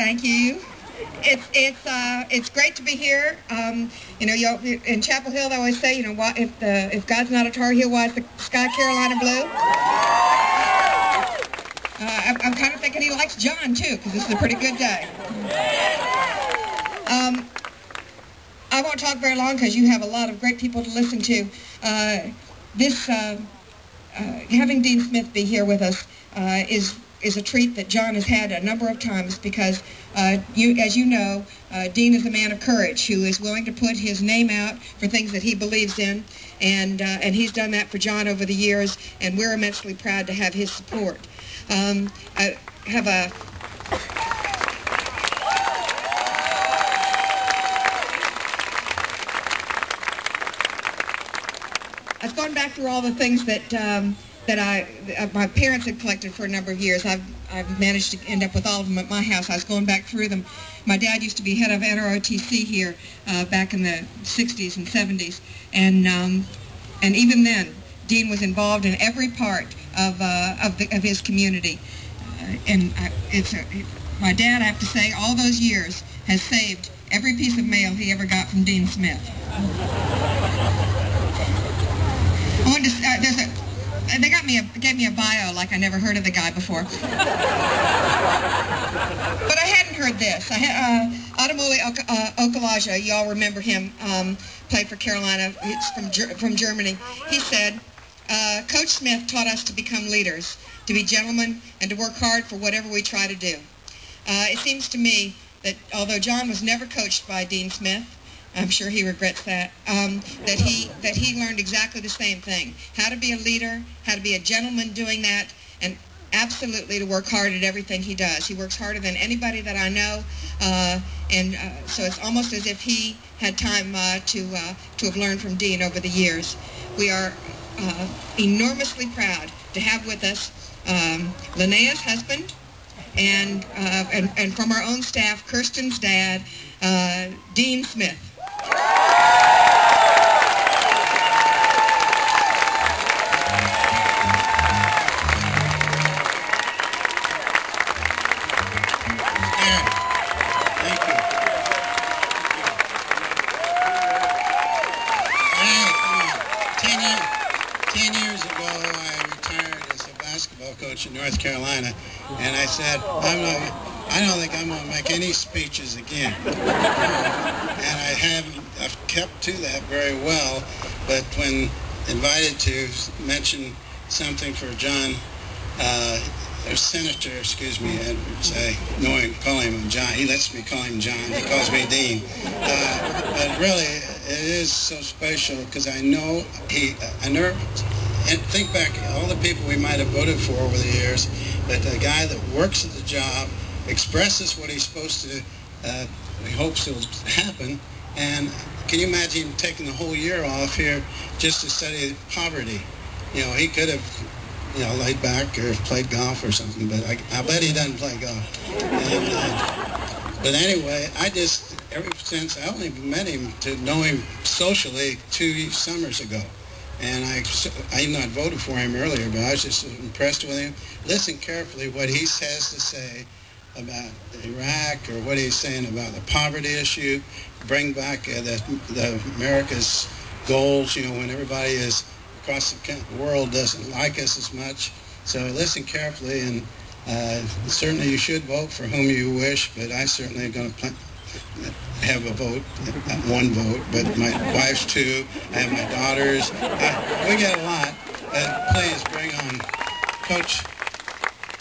Thank you. It's great to be here. In Chapel Hill, they always say, if God's not a Tar Heel, why is the sky Carolina blue? I'm kind of thinking he likes John too, because this is a pretty good day. I won't talk very long because you have a lot of great people to listen to. Having Dean Smith be here with us is a treat that John has had a number of times because, as you know, Dean is a man of courage who is willing to put his name out for things that he believes in, and he's done that for John over the years, and we're immensely proud to have his support. I've gone back through all the things that my parents had collected for a number of years. I've managed to end up with all of them at my house. I was going back through them. My dad used to be head of NROTC here back in the 60s and 70s, and even then, Dean was involved in every part of his community. My dad, I have to say, all those years has saved every piece of mail he ever got from Dean Smith. They gave me a bio like I never heard of the guy before. But I hadn't heard this. Ademuli Okulaja, you all remember him, played for Carolina. It's from Germany. He said, Coach Smith taught us to become leaders, to be gentlemen, and to work hard for whatever we try to do. It seems to me that although John was never coached by Dean Smith, I'm sure he regrets that, that he learned exactly the same thing. How to be a leader, how to be a gentleman doing that, and absolutely to work hard at everything he does. He works harder than anybody that I know, so it's almost as if he had time to have learned from Dean over the years. We are enormously proud to have with us Linnea's husband, and from our own staff, Kirsten's dad, Dean Smith. Coach in North Carolina, and I said, I don't think I'm going to make any speeches again. And I've kept to that very well, but when invited to mention something for John, or Senator, excuse me, Edwards, call him John. He lets me call him John. He calls me Dean. But really, it is so special because I know and think back all the people we might have voted for over the years, that the guy that works at the job, expresses what he's supposed to, he hopes will happen, and can you imagine taking the whole year off here just to study poverty? He could have, laid back or played golf or something, but I bet he doesn't play golf. But anyway, ever since I only met him to know him socially 2 summers ago. And I even though I voted for him earlier, but I was just impressed with him. Listen carefully what he has to say about Iraq, or what he's saying about the poverty issue, bring back the America's goals, when everybody is across the world doesn't like us as much. So listen carefully, and certainly you should vote for whom you wish, but I certainly am going to have a vote, one vote, but my wife's 2, I have my daughters, we get a lot, but please bring on Coach.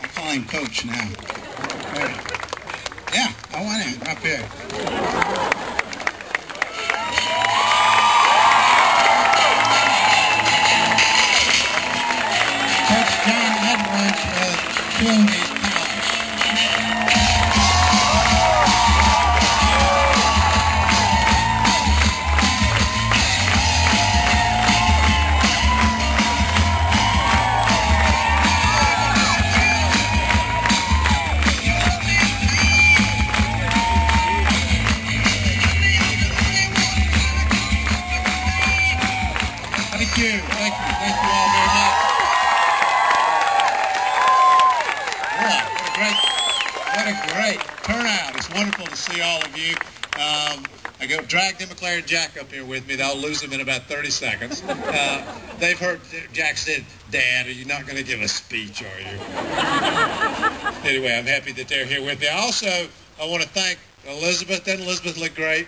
I call him Coach now. Yeah, I want him up here. Coach John Edwards, 2 of these pals. Thank you all very much. Wow, what a great turnout. It's wonderful to see all of you. I go drag Tim McClare and Jack up here with me. I'll lose them in about 30 seconds. They've heard Jack said, "Dad, are you not going to give a speech, are you?" Anyway, I'm happy that they're here with me. I want to thank Elizabeth. Doesn't Elizabeth look great?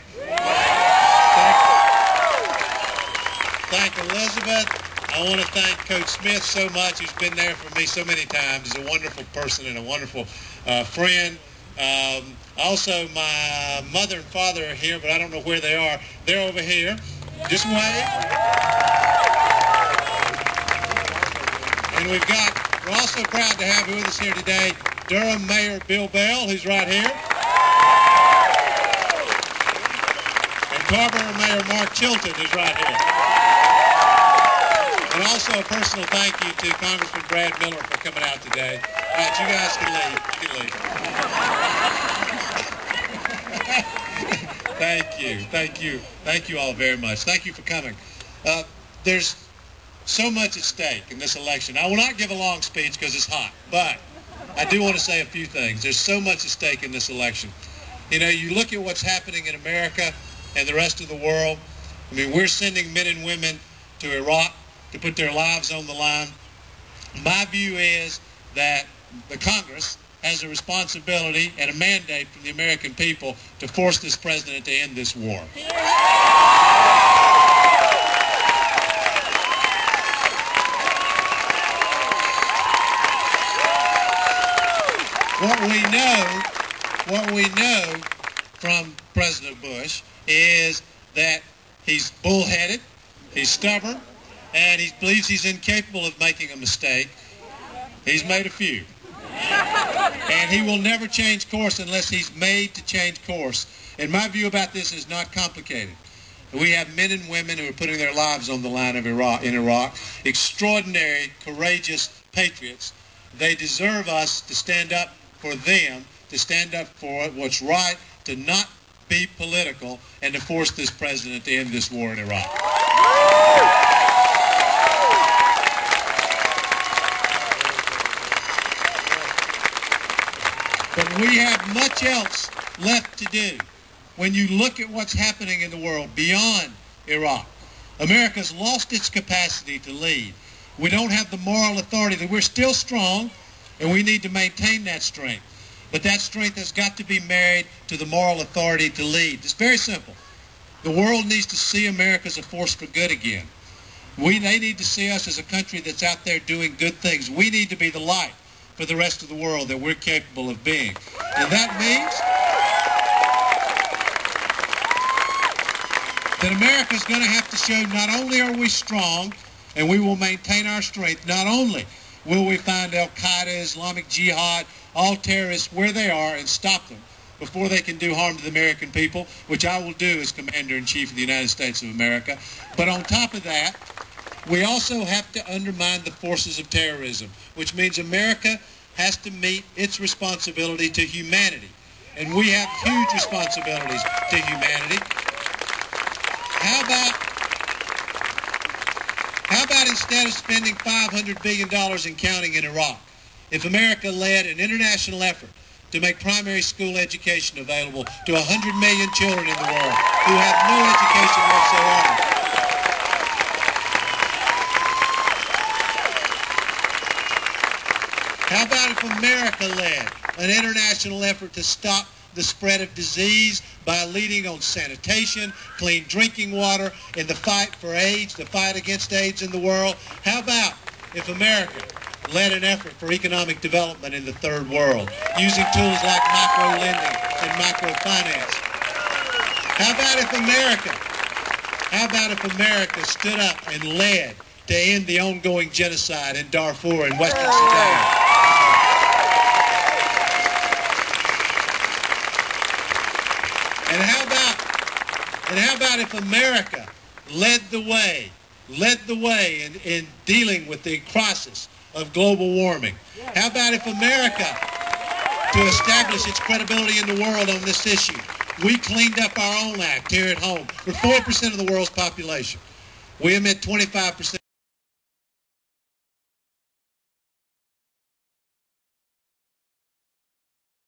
Thank Elizabeth. I want to thank Coach Smith so much, who's been there for me so many times. He's a wonderful person and a wonderful friend. Also, my mother and father are here, but I don't know where they are. They're over here. Just wave. And we're also proud to have with us here today Durham Mayor Bill Bell, who's right here. And Carver Mayor Mark Chilton is right here. And also a personal thank you to Congressman Brad Miller for coming out today. All right, you guys can leave. You can leave. Thank you. Thank you. Thank you all very much. Thank you for coming. There's so much at stake in this election. I will not give a long speech because it's hot, but I do want to say a few things. There's so much at stake in this election. You know, you look at what's happening in America and the rest of the world. I mean, we're sending men and women to Iraq to put their lives on the line. My view is that the Congress has a responsibility and a mandate from the American people to force this president to end this war. What we know from President Bush is that he's bullheaded, he's stubborn, and he believes he's incapable of making a mistake. He's made a few. And he will never change course unless he's made to change course. And my view about this is not complicated. We have men and women who are putting their lives on the line in Iraq. Extraordinary, courageous patriots. They deserve us to stand up for them, to stand up for what's right, to not be political, and to force this president to end this war in Iraq. But we have much else left to do. When you look at what's happening in the world beyond Iraq, America's lost its capacity to lead. We don't have the moral authority. That we're still strong, and we need to maintain that strength. But that strength has got to be married to the moral authority to lead. It's very simple. The world needs to see America as a force for good again. They need to see us as a country that's out there doing good things. We need to be the light for the rest of the world that we're capable of being. And that means that America's going to have to show not only are we strong and we will maintain our strength, not only will we find Al-Qaeda, Islamic Jihad, all terrorists where they are and stop them before they can do harm to the American people, which I will do as Commander-in-Chief of the United States of America. But on top of that, we also have to undermine the forces of terrorism, which means America has to meet its responsibility to humanity. And we have huge responsibilities to humanity. How about instead of spending $500 billion and counting in Iraq, if America led an international effort to make primary school education available to 100 million children in the world who have no education whatsoever? How about if America led an international effort to stop the spread of disease by leading on sanitation, clean drinking water, in the fight for AIDS, the fight against AIDS in the world? How about if America led an effort for economic development in the third world, using tools like micro-lending and microfinance? How about if America stood up and led to end the ongoing genocide in Darfur and Western Sudan? And how about if America led the way in dealing with the crisis of global warming? How about if America, to establish its credibility in the world on this issue, we cleaned up our own act here at home? We're 4% of the world's population. We emit 25%